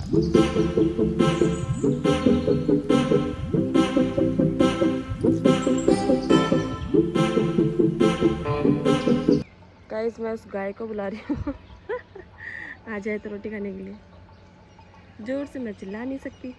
Guys मैं उस गाय को बुला रही हूँ आ जाए तो रोटी खाने के लिए। जोर से मैं चिल्ला नहीं सकती।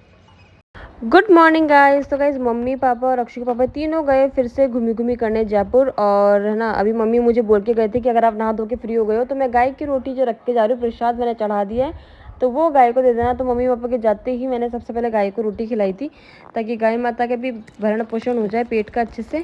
Good morning guys. तो गाइस मम्मी पापा और अक्षु के पापा तीनों गए फिर से घूमी घूमी करने जयपुर। और है ना, अभी मम्मी मुझे बोल के गए थे कि अगर आप नहा धो के फ्री हो गए हो तो मैं गाय की रोटी जो रख के जा रही हूँ, प्रसाद मैंने चढ़ा दिया है, तो वो गाय को दे देना। तो मम्मी पापा के जाते ही मैंने सबसे पहले गाय को रोटी खिलाई थी, ताकि गाय माता का भी भरण पोषण हो जाए पेट का अच्छे से।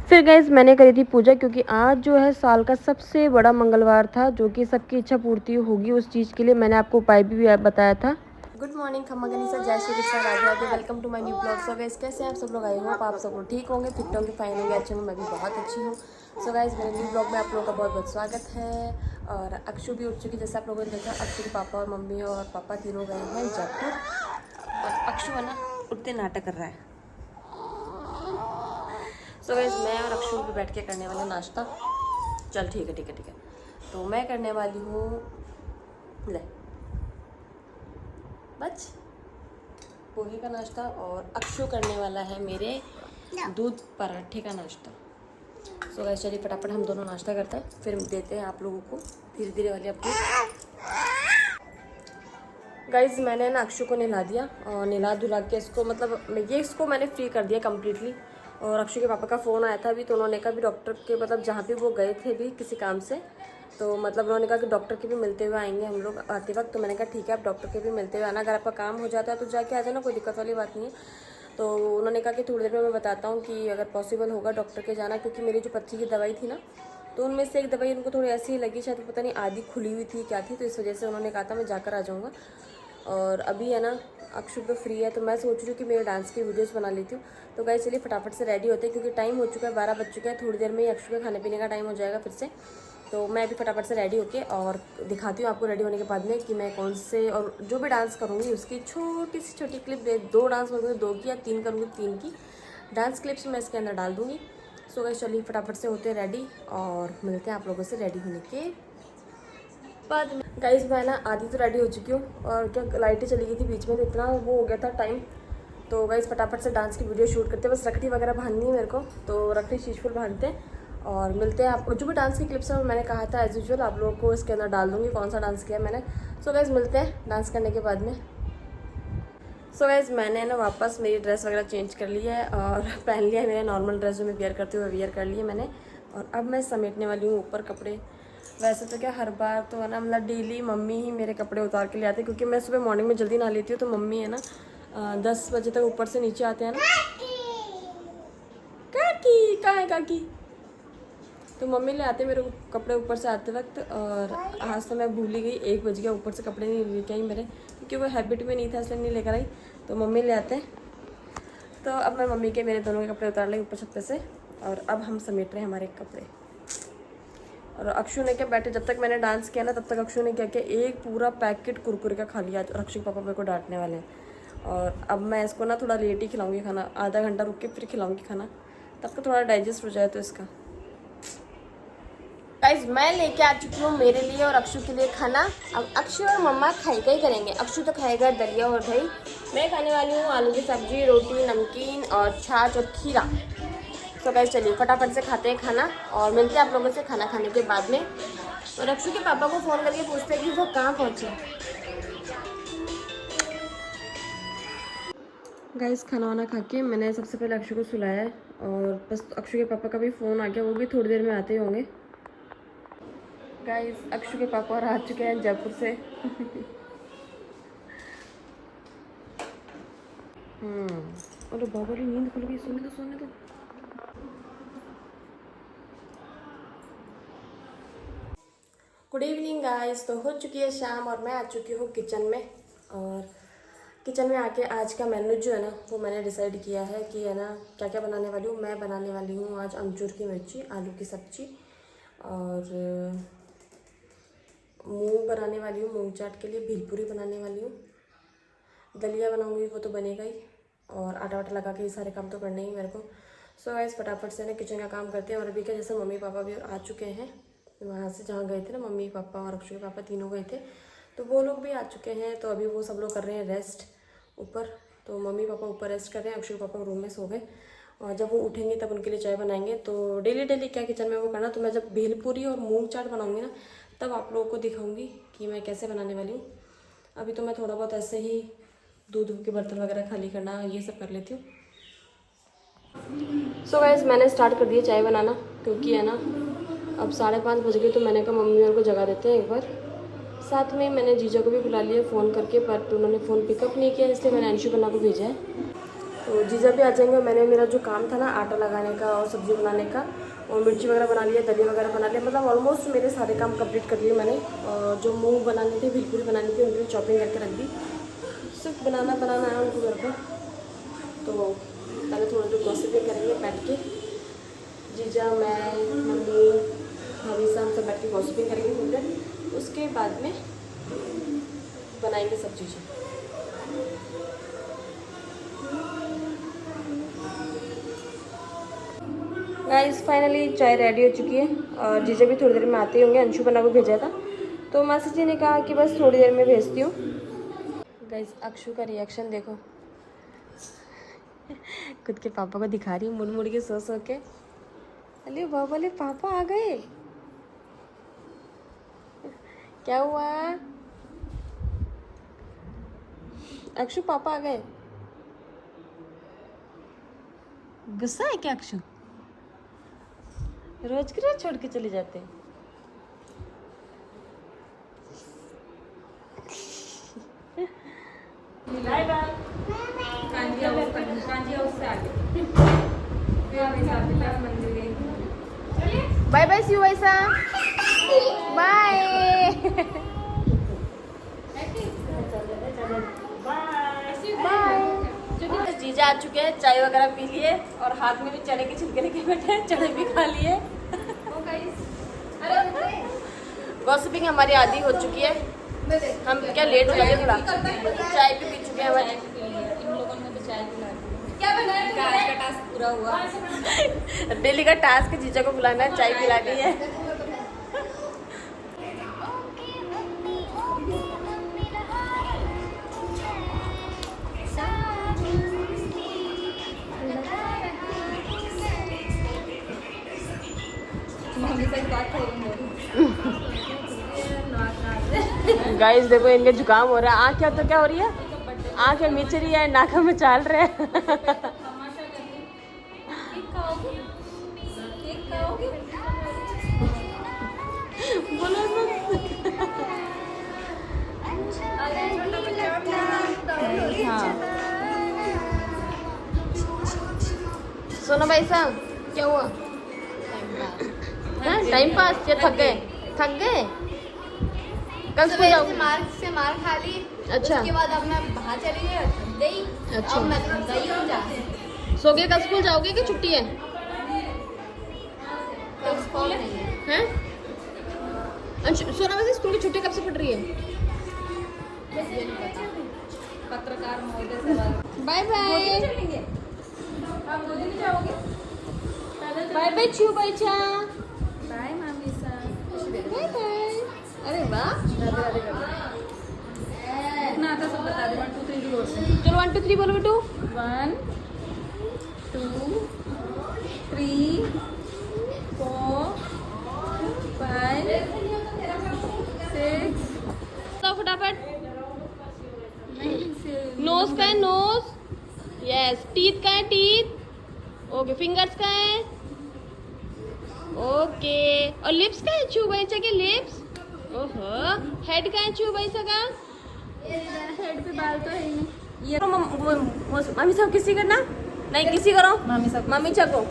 फिर गाइस मैंने करी थी पूजा, क्योंकि आज जो है साल का सबसे बड़ा मंगलवार था, जो कि सबकी इच्छा पूर्ति होगी उस चीज़ के लिए मैंने आपको उपाय भी बताया था। गुड मॉर्निंग खम्मा गनीसा, जय Shri Krishna, Radhe Radhe, welcome to my new blog. So guys कैसे हैं आप सब लोग? आई होप आप सब लोग ठीक होंगे, फिट होंगे, फाइन होंगे, अच्छे होंगे। मैं भी बहुत अच्छी हूँ। सो गाइस मेरे न्यू ब्लॉग में आप लोगों का बहुत बहुत स्वागत है। और अक्षु भी उठ चुकी, जैसे आप लोगों ने देखा, अक्षु के पापा और मम्मी और पापा तीनों गए हैं जयपुर। और अक्षु है ना, उठते नाटक कर रहा है। सो गाइस मैं और अक्षु भी बैठ के करने वाले नाश्ता। चल ठीक है ठीक है ठीक है। तो मैं करने वाली हूँ ले बच पोहे का नाश्ता, और अक्षु करने वाला है मेरे दूध पराठे का नाश्ता। सो गाइस चलिए फटाफट हम दोनों नाश्ता करते हैं, फिर देते हैं आप लोगों को धीरे धीरे वाली अपडेट। गाइज मैंने ना अक्षु को नहला दिया, और नहला धुला के इसको मतलब इसको मैंने फ्री कर दिया कम्प्लीटली। और अक्षु के पापा का फ़ोन आया था अभी, तो उन्होंने कहा भी डॉक्टर के मतलब जहाँ पे वो गए थे भी किसी काम से, तो मतलब उन्होंने कहा कि डॉक्टर के भी मिलते हुए आएंगे हम लोग आते वक्त। तो मैंने कहा ठीक है, आप डॉक्टर के भी मिलते हुए आना, अगर आपका काम हो जाता है तो जाके आ जाना, कोई दिक्कत वाली बात नहीं है। तो उन्होंने कहा कि थोड़ी देर में मैं बताता हूँ कि अगर पॉसिबल होगा डॉक्टर के जाना, क्योंकि मेरी जो पथरी की दवाई थी ना, तो उनमें से एक दवाई उनको थोड़ी ऐसी ही लगी, शायद पता नहीं आधी खुली हुई थी क्या थी, तो इस वजह से उन्होंने कहा था मैं जाकर आ जाऊँगा। और अभी है ना अक्षु तो फ्री है, तो मैं सोच रही हूँ कि मेरे डांस की वीडियोस बना लेती हूँ। तो गाइस चलिए फटाफट से रेडी होते हैं, क्योंकि टाइम हो चुका है, 12 बज चुका है। थोड़ी देर में ही अक्षु के खाने पीने का टाइम हो जाएगा फिर से। तो मैं अभी फटाफट से रेडी होके और दिखाती हूँ आपको रेडी होने के बाद में कि मैं कौन से और जो भी डांस करूँगी उसकी छोटी सी छोटी क्लिप, 2 डांस करूँगी 2 की, या 3 करूँगी 3 की डांस क्लिप्स मैं इसके अंदर डाल दूँगी। सो गाइस चलिए फटाफट से होते हैं रेडी, और मिलते हैं आप लोगों से रेडी होने के बाद में। गाइस मैं ना आधी तो रेडी हो चुकी हूँ, और क्या लाइटें चली गई थी बीच में, तो इतना वो हो गया था टाइम। तो गाइस फटाफट से डांस की वीडियो शूट करते हैं, बस रखड़ी वगैरह बांधनी है मेरे को, तो रखड़ी शीशफुल बांधते हैं और मिलते हैं आपको। जो भी डांस की क्लिप्स है मैंने कहा था एज यूजुअल आप लोगों को इसके अंदर डाल दूँगी कौन सा डांस किया मैंने। सो गाइस मिलते हैं डांस करने के बाद में। सो गाइस मैंने ना वापस मेरी ड्रेस वगैरह चेंज कर ली है और पहन लिया है मेरे नॉर्मल ड्रेस जो मैं वेयर करती हूँ, वेयर कर ली है मैंने। और अब मैं समेटने वाली हूँ ऊपर कपड़े। वैसे तो क्या हर बार तो है ना, मतलब डेली मम्मी ही मेरे कपड़े उतार के ले आते हैं, क्योंकि मैं सुबह मॉर्निंग में जल्दी नहा लेती हूँ, तो मम्मी है ना 10 बजे तक ऊपर से नीचे आते हैं ना। काकी कहाँ है काकी? तो मम्मी ले आते मेरे कपड़े ऊपर से आते वक्त। और आज तो मैं भूल ही गई, 1 बज गया, ऊपर से कपड़े नहीं लेके आई मेरे, क्योंकि वो हैबिट में नहीं था इसलिए नहीं लेकर आई। तो मम्मी ले आते हैं। तो अब मैं मम्मी के मेरे दोनों के कपड़े उतार ली ऊपर छत पे से, और अब हम समेट रहे हैं हमारे कपड़े। और अक्षु ने क्या बैठे, जब तक मैंने डांस किया ना तब तक अक्षु ने क्या किया, एक पूरा पैकेट कुरकुरे का खा लिया। और अक्षु के पापा मेरे को डांटने वाले हैं। और अब मैं इसको ना थोड़ा लेट ही खिलाऊंगी खाना, आधा घंटा रुक के फिर खिलाऊंगी खाना, तब तक थोड़ा डाइजेस्ट हो जाए तो इसका। गाइस मैं लेके आ चुकी हूँ मेरे लिए और अक्षु के लिए खाना। अब अक्षु और मम्मा खाएगा ही करेंगे। अक्षु तो खाएगा दलिया और दही, मैं खाने वाली हूँ आलू की सब्जी, रोटी, नमकीन और छाछ और खीरा। तो गाइस चलिए फटाफट से खाते हैं खाना, और मिलते हैं आप लोगों से खाना खाने के बाद में। और अक्षु के पापा को फ़ोन करके पूछते हैं कि वो कहाँ पहुँचे। गाइस खाना वाना खा के मैंने सबसे पहले अक्षु को सुलाया है, और बस अक्षु के पापा का भी फ़ोन आ गया, वो भी थोड़ी देर में आते ही होंगे। गाइस अक्षु के पापा और आ चुके हैं जयपुर से अरे बाबा री नींद खुल गई, सोने दो सोने दो। Good evening guys. तो हो चुकी है शाम और मैं आ चुकी हूँ किचन में। और किचन में आके आज का मेन्यू जो है ना वो मैंने डिसाइड किया है कि है ना क्या क्या बनाने वाली हूँ। मैं बनाने वाली हूँ आज अमचूर की मिर्ची, आलू की सब्जी, और मूंग बनाने वाली हूँ, मूंग चाट के लिए भेलपूरी बनाने वाली हूँ, दलिया बनाऊँगी वो तो बनेगा ही, और आटा वाटा लगा के ये सारे काम तो करने ही मेरे को। सो गाइस फटाफट से ना किचन का काम करते हैं। और अभी क्या जैसे मम्मी पापा भी आ चुके हैं वहाँ से जहाँ गए थे ना, मम्मी पापा और अक्षु के पापा तीनों गए थे, तो वो लोग भी आ चुके हैं। तो अभी वो सब लोग कर रहे हैं रेस्ट ऊपर। तो मम्मी पापा ऊपर रेस्ट कर रहे हैं, अक्षु के पापा रूम में सो गए। और जब वो उठेंगे तब उनके लिए चाय बनाएंगे। तो डेली डेली क्या किचन में वो करना, तो मैं जब भेलपूरी और मूंग चाट बनाऊंगी ना, तब आप लोगों को दिखाऊंगी कि मैं कैसे बनाने वाली हूँ। अभी तो मैं थोड़ा बहुत ऐसे ही दूध के बर्तन वगैरह खाली करना, ये सब कर लेती हूँ। सो गाइस, मैंने स्टार्ट कर दिया चाय बनाना, क्योंकि है ना अब 5:30 बज गए। तो मैंने कहा मम्मी और को जगा देते हैं एक बार। साथ में मैंने जीजा को भी बुला लिया फ़ोन करके, बट उन्होंने फ़ोन पिकअप नहीं किया, इसलिए मैंने अंशु बना को भेजा है। तो जीजा भी आ जाएंगे। मैंने मेरा जो काम था ना आटा लगाने का और सब्ज़ी बनाने का, और मिर्ची वगैरह बना लिया, दलिया वगैरह बना लिया, मतलब ऑलमोस्ट मेरे सारे काम कंप्लीट कर लिए मैंने। और जो मूंग बनाने थे, भेलपूरी बनानी थी, उनके लिए चॉपिंग करके रख दी। सिर्फ बनाना है उनको घर पर। तो पहले थोड़ा जो गॉसिपिंग करेंगे बैठ के, जीजा, मैं, मम्मी, भाभी सब बैठ के गॉसिपिंग करेंगे थोड़ी देर। उसके बाद में बनाएंगे सब चीज़ें। गाइस फाइनली चाय रेडी हो चुकी है, और जीजा भी थोड़ी देर में आते होंगे। अंशु बना को भेजा था, तो मासी जी ने कहा कि बस थोड़ी देर में भेजती हूँ। गाइस अक्षु का रिएक्शन देखो, खुद के पापा को दिखा रही हूँ मुड़ मुड़ के सो के। अरे बाबा, ले पापा आ गए। क्या हुआ अक्षु, पापा आ गए। गुस्सा है क्या अक्षु? रोज के रोज छोड़ के चले जाते हैं। Bye bye. Bye bye Shiv ऐसा, बाय। जीजा आ चुके हैं, चाय वगैरह पी लिए, और हाथ में भी चने के छिलके लेके बैठे हैं, चने भी खा लिए। गॉसिपिंग हमारी आधी हो चुकी है। हम क्या लेट हो गए थोड़ा, चाय भी पी चुके हैं हमारे। इन लोगों ने तो चाय पिला दी। क्या बनाया? आज का टास्क पूरा हुआ। डेली का टास्क जीजा को बुलाना है, चाय पिलानी है। गाइस देखो, इनके जुकाम हो रहा है। आँख क्या तो क्या हो रही है, आँखें मिच रही है, नाक में चाल रहे हैं। बोलो सोना भाई साहब, क्या हुआ? टाइम पास या थक गए? थक गए? कल स्कूल जाओगे? से मार खा ली। अच्छा, उसके बाद अब मैं बाहर चली गई। अच्छा, अब मैं गई हूँ जा। सो गए? कल स्कूल जाओगे कि छुट्टी है? कल स्कूल नहीं है। अच्छा, सोना वैसे स्कूल की छुट्टी कब से पड़ रही है? पत्रकार महोदय से बाय बाय। आप 2 दिन जाओगे? बाय बाय छू बच्चा, बाय मामी साहब। Bye bye. अरे वाह, इतना आता सब बता दे। 1 2 3 बोल से। चलो 1 2 3 बोलो बेटू। 1 2 3 4 5 6। तो फटाफट। नोज का है नोज, यस। टीथ का है टीथ, ओके। फिंगर्स का है, ओके। और लिप्स का है छू बच्चा के लिप्स, ओहो। हेड का है छू बच्चा का, हेड पे बाल तो है ही नहीं। ये मामी साहब किसी करना नहीं, किसी करो मामी साहब, मामी चको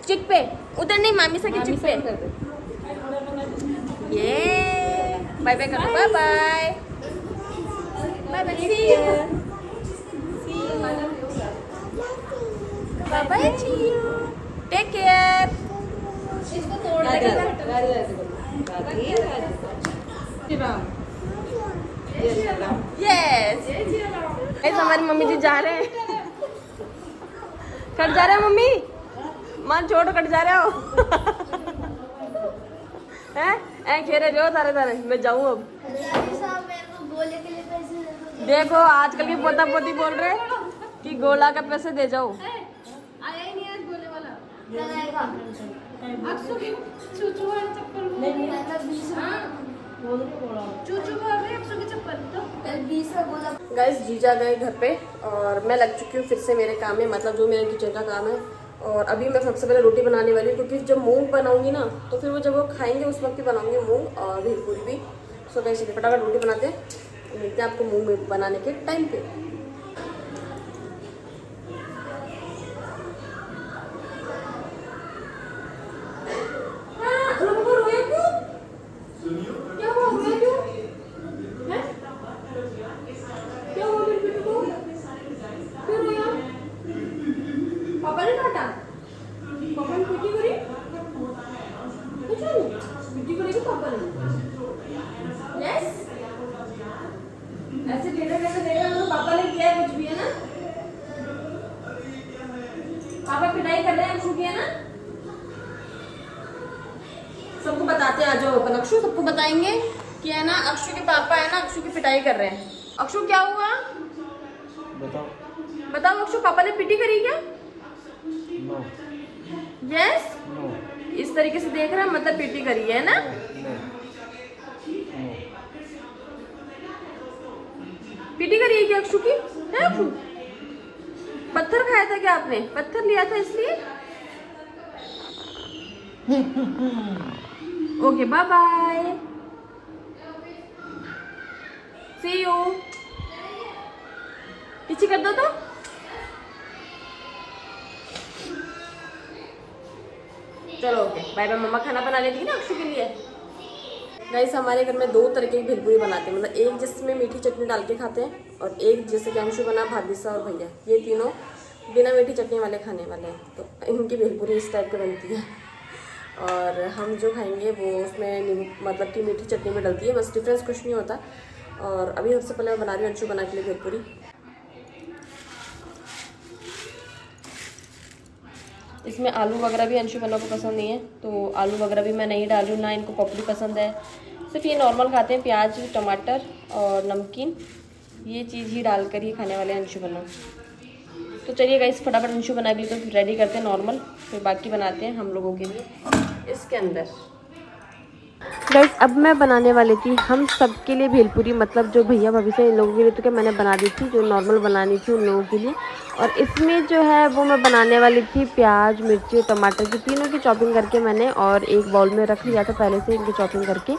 चिक पे उधर नहीं, मामी साहब की चिक पे। ये बाय बाय करो, bye bye bye bye, see you bye bye, see you, take care. इसको तोड़ यस, ऐसा हमारी मम्मी जी जा रहे हैं। कट जा रहे हैं मम्मी, मान छोड़, कट जा रहे हो। हैं? ऐ खेरे रहे हो तारे तारे, मैं जाऊँ अब। साहब मेरे को गोले के लिए पैसे दे दो। देखो आजकल की पोता पोती बोल रहे कि गोला का पैसे दे जाओ। आया ही नहीं आज गोले वाला। कल आएगा। अक्सर की चूचू वाली चप्पल मतलब 20 चूचू बोल रही अक्सर की चप्पल तो कल 20 का गोला। गाइस जीजा गए घर पे और मैं लग चुकी हूँ फिर से मेरे काम में, मतलब जो मेरे किचन का काम है। और अभी मैं सबसे पहले रोटी बनाने वाली हूँ, क्योंकि जब मूंग बनाऊंगी ना तो फिर वो जब वो खाएंगे उस वक्त ही बनाऊंगी मूंग और भेलपूरी भी। सो गाइस फटाफट रोटी बनाते हैं, मिलते हैं आपको मूंग बनाने के टाइम पे। पापा ने डांटा, पापा ने पीटी करी, कुछ नहीं पीटी करी पापा ने। यस ऐसे टेढ़े टेढ़े देखा तो पापा ने किया कुछ भी है ना। पापा पिटाई कर रहे हैं अक्षु की है ना। सबको बताते हैं, आ जाओ अपन अक्षु सबको बताएंगे कि है ना अक्षु के पापा है ना अक्षु की पिटाई कर रहे हैं। अक्षु क्या हुआ बताओ। बताओ अक्षु, पापा ने पिटी करी क्या? नो यस नो इस तरीके से देख रहा है मतलब पीटी करी है ना। पीटी करी है क्या अक्षु की? है अक्षु? पत्थर खाया था क्या आपने? पत्थर लिया था इसलिए? Okay bye bye, see you. पीछे कर दो तो। चलो ओके बाय बाय। मम्मा खाना बना लेती है ना अक्षु के लिए। गाइस हमारे घर में 2 तरीके की भेलपूरी बनाते हैं, मतलब एक जिसमें मीठी चटनी डाल के खाते हैं और एक जैसे कि अंशु बना, भाभी सा और भैया, ये तीनों बिना मीठी चटनी वाले खाने वाले हैं। तो इनकी भेलपूरी इस टाइप की बनती है और हम जो खाएंगे वो उसमें मतलब कि मीठी चटनी में डलती है, बस डिफरेंस कुछ नहीं होता। और अभी सबसे पहले मैं बना रही हूँ अंशु बना के लिए भेलपूरी। इसमें आलू वगैरह भी अंशु बना को पसंद नहीं है, तो आलू वगैरह भी मैं नहीं डाल रही हूँ, ना इनको पपड़ी पसंद है। सिर्फ ये नॉर्मल खाते हैं, प्याज टमाटर और नमकीन, ये चीज़ ही डालकर ही खाने वाले हैं अंशु बना। तो चलिए गाइस फटाफट अंशु बना के लिए तो रेडी करते हैं नॉर्मल, फिर बाकी बनाते हैं हम लोगों के लिए इसके अंदर। गाइस अब मैं बनाने वाली थी हम सबके लिए भेलपूरी, मतलब जो भैया भाभी से इन लोगों के लिए तो क्या मैंने बना दी थी, जो नॉर्मल बनानी थी उन लोगों के लिए। और इसमें जो है वो मैं बनाने वाली थी प्याज मिर्ची और टमाटर की तीनों की चॉपिंग करके मैंने और एक बाउल में रख लिया था पहले से इनकी चॉपिंग करके,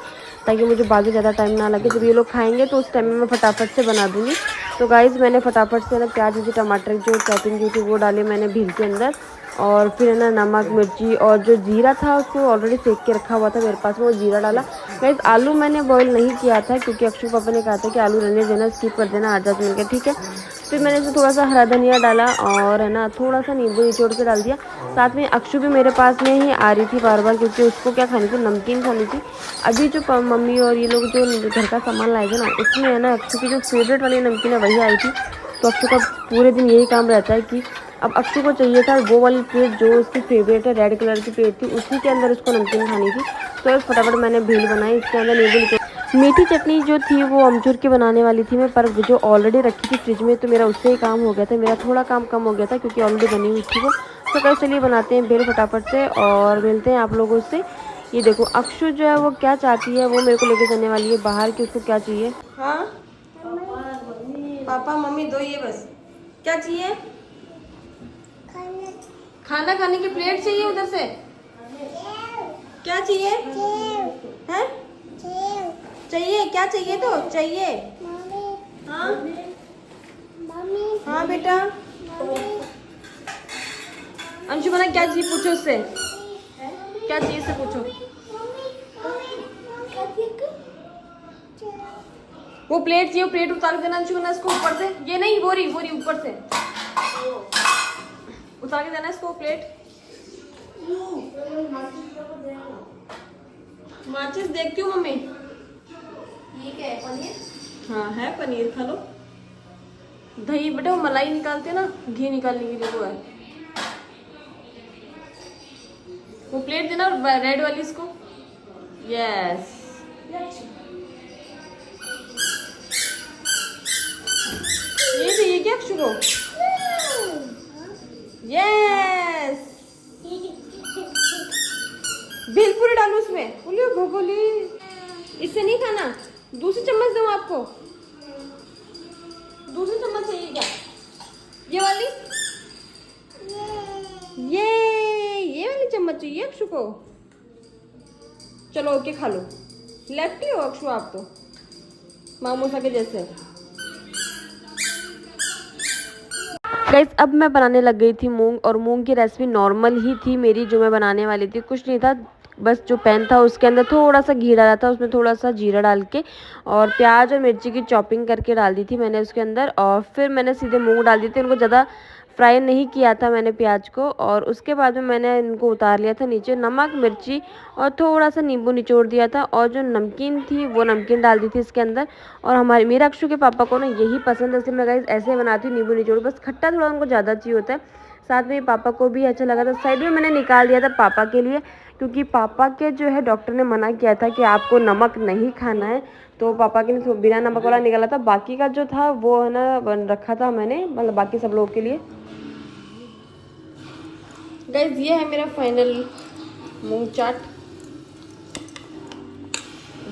ताकि मुझे बाद में ज़्यादा टाइम ना लगे। जब ये लोग खाएंगे तो उस टाइम में मैं फटाफट से बना दूँगी। तो गाइस मैंने फटाफट से ना प्याज मिर्ची टमाटर जो चॉपिंग की थी वो डाले मैंने भील के अंदर, और फिर है ना नमक मिर्ची और जो जीरा था उसको ऑलरेडी सेक के रखा हुआ था मेरे पास में, वो जीरा डाला। गाइस आलू मैंने बॉईल नहीं किया था क्योंकि अक्षु पापा ने कहा था कि आलू रहने देना, स्किप कर देना 8-10 मिनट का, ठीक है। फिर मैंने इसमें थोड़ा सा हरा धनिया डाला और है ना थोड़ा सा नींबू निचोड़ के डाल दिया। साथ में अक्षु भी मेरे पास में ही आ रही थी बार बार, क्योंकि उसको क्या खानी थी, नमकीन खानी थी। अभी जो मम्मी और ये लोग जो घर का सामान लाए थे ना उसमें है ना अक्षु की जो फेवरेट वाली नमकीन है वही आई थी। तो अक्षु का पूरे दिन यही काम रहता है कि अब अक्षु को चाहिए था वो वाली प्लेट जो उसकी फेवरेट है, रेड कलर की प्लेट थी, उसी के अंदर उसको नमकीन खानी थी। तो फटाफट मैंने भेल बनाई, इसके अंदर नींबू मीठी चटनी जो थी वो अमचूर की बनाने वाली थी मैं, पर जो ऑलरेडी रखी थी फ्रिज में तो मेरा उससे ही काम हो गया था, मेरा थोड़ा काम कम हो गया था क्योंकि ऑलरेडी बनी हुई थी वो। तो कैसे लिए बनाते हैं भेल फटाफट से और मिलते हैं आप लोगों से। ये देखो अक्षु जो है वो क्या चाहती है, वो मेरे को लेके जाने वाली है बाहर कि उसको क्या चाहिए। हाँ पापा मम्मी दो ये बस, क्या चाहिए? खाना खाने की प्लेट चाहिए उधर से। क्या चाहिए? हैं? चाहिए क्या चाहिए? तो चाहिए। हाँ हाँ बेटा। अंशु बना क्या चाहिए पूछो उससे, क्या चाहिए उससे पूछो। वो प्लेट चाहिए, वो प्लेट उतार देना अंशु बना इसको ऊपर से, ये नहीं बोरी ऊपर से उतार के देना इसको प्लेट। माचिस देखती हूँ मम्मी। ये क्या है, पनीर? हाँ है पनीर, खा लो। दही बेटा वो मलाई निकालते हैं ना, घी निकालने के लिए वो है। वो प्लेट देना रेड वाली इसको। यस ये चाहिए क्या अक्षु को? यस भेलपुरी डालू उसमें, बोलियो भगोली। इससे नहीं खाना, दूसरी चम्मच दूँ आपको? दूसरी चम्मच चाहिए क्या? ये वाली? ये वाली चम्मच चाहिए अक्षु को? चलो ओके खा लो। लेफ्ट ही हो अक्षु आप तो, मामूसा के जैसे। गाइस अब मैं बनाने लग गई थी मूंग, और मूंग की रेसिपी नॉर्मल ही थी मेरी जो मैं बनाने वाली थी, कुछ नहीं था। बस जो पैन था उसके अंदर थोड़ा सा घी डाला था, उसमें थोड़ा सा जीरा डाल के और प्याज और मिर्ची की चॉपिंग करके डाल दी थी मैंने उसके अंदर, और फिर मैंने सीधे मूंग डाल दी थी। उनको ज़्यादा फ्राई नहीं किया था मैंने प्याज को, और उसके बाद में मैंने इनको उतार लिया था नीचे। नमक मिर्ची और थोड़ा सा नींबू निचोड़ दिया था, और जो नमकीन थी वो नमकीन डाल दी थी इसके अंदर। और हमारे मेरे अक्षु के पापा को ना यही पसंद है, इसलिए मैं गाइस ऐसे बनाती हूँ, नींबू निचोड़। बस खट्टा थोड़ा उनको ज़्यादा चाहिए होता है, साथ में पापा को भी अच्छा लगा था। साइड में मैंने निकाल दिया था पापा के लिए, क्योंकि पापा के जो है डॉक्टर ने मना किया था कि आपको नमक नहीं खाना है, तो पापा के लिए बिना नमक वाला निकाला था। बाकी का जो था वो है ना बन रखा था मैंने, मतलब बाकी सब लोगों के लिए। गाइस ये है मेरा फाइनल मूंग चाट।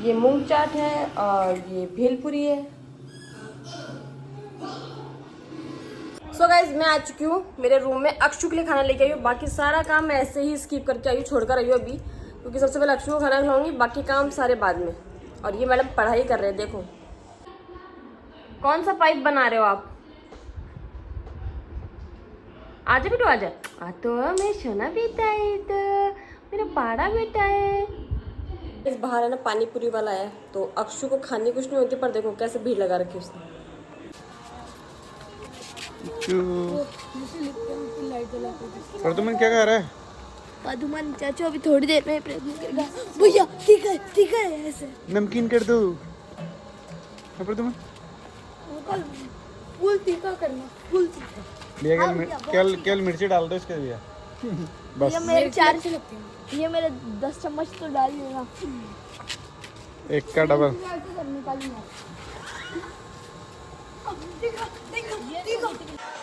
ये मूंग चाट है और ये भेलपुरी है। सो गाइज मैं आ चुकी हूँ मेरे रूम में, अक्षु के लिए खाना लेके आई हूँ। बाकी सारा काम मैं ऐसे ही स्किप करके आई हूँ, छोड़कर आई हूँ अभी, क्योंकि सबसे पहले अक्षु को खाना खिलाऊंगी, बाकी काम सारे बाद में। और ये मैडम पढ़ाई कर रहे हैं, देखो कौन सा पाइप बना रहे हो आप? आजा बेटू आजा। तो मैं सोना बेटा है, तो मेरा पाड़ा बेटा है। इस बाहर है ना पानी पूरी वाला है, तो अक्षु को खाने कुछ नहीं होती, पर देखो कैसे भीड़ लगा रखी उसने। प्रदुमन क्या कर रहा है? प्रदुमन चाचू अभी थोड़ी देर में प्रयत्न करेगा। भैया ठीक है ऐसे नमकीन कर दो प्रदुमन। फुल तीखा करना, फुल तीखा। कल मिर्ची डाल दो इसके भैया। बस ये मेरे 4 से लगते हैं, ये मेरे 10 चम्मच तो डाल देना, एक का डबल।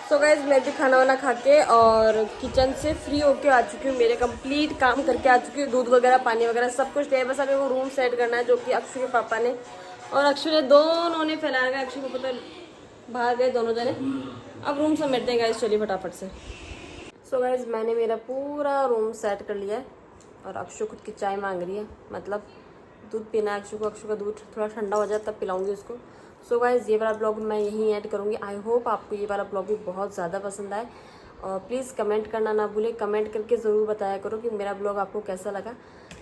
सो गाइज मैं भी खाना वाना खा के और किचन से फ्री होके आ चुकी हूँ, मेरे कंप्लीट काम करके आ चुकी हूँ। दूध वगैरह पानी वगैरह सब कुछ है, बस अभी वो रूम सेट करना है, जो कि अक्षु के पापा ने और अक्षु ने दोनों ने फैलाया गया। अक्षु को पता बाहर गए दोनों जने, अब रूम समेटते हैं गाइज, चलिए फटाफट से। सो गाइज मैंने मेरा पूरा रूम सेट कर लिया है, और अक्षु खुद की चाय मांग रही है, मतलब दूध पीना है अक्षु को। अक्षु का दूध थोड़ा ठंडा हो जाए तब पिलाऊंगी उसको। सो गाइज ये वाला ब्लॉग मैं यहीं ऐड करूँगी। आई होप आपको ये वाला ब्लॉग भी बहुत ज़्यादा पसंद आए, और प्लीज़ कमेंट करना ना भूलें, कमेंट करके ज़रूर बताया करो कि मेरा ब्लॉग आपको कैसा लगा।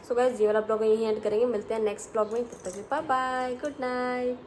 सो गाइज ये वाला ब्लॉग यहीं ऐड करेंगे, मिलते हैं नेक्स्ट ब्लॉग में, तब तक बाय बाय, गुड नाइट।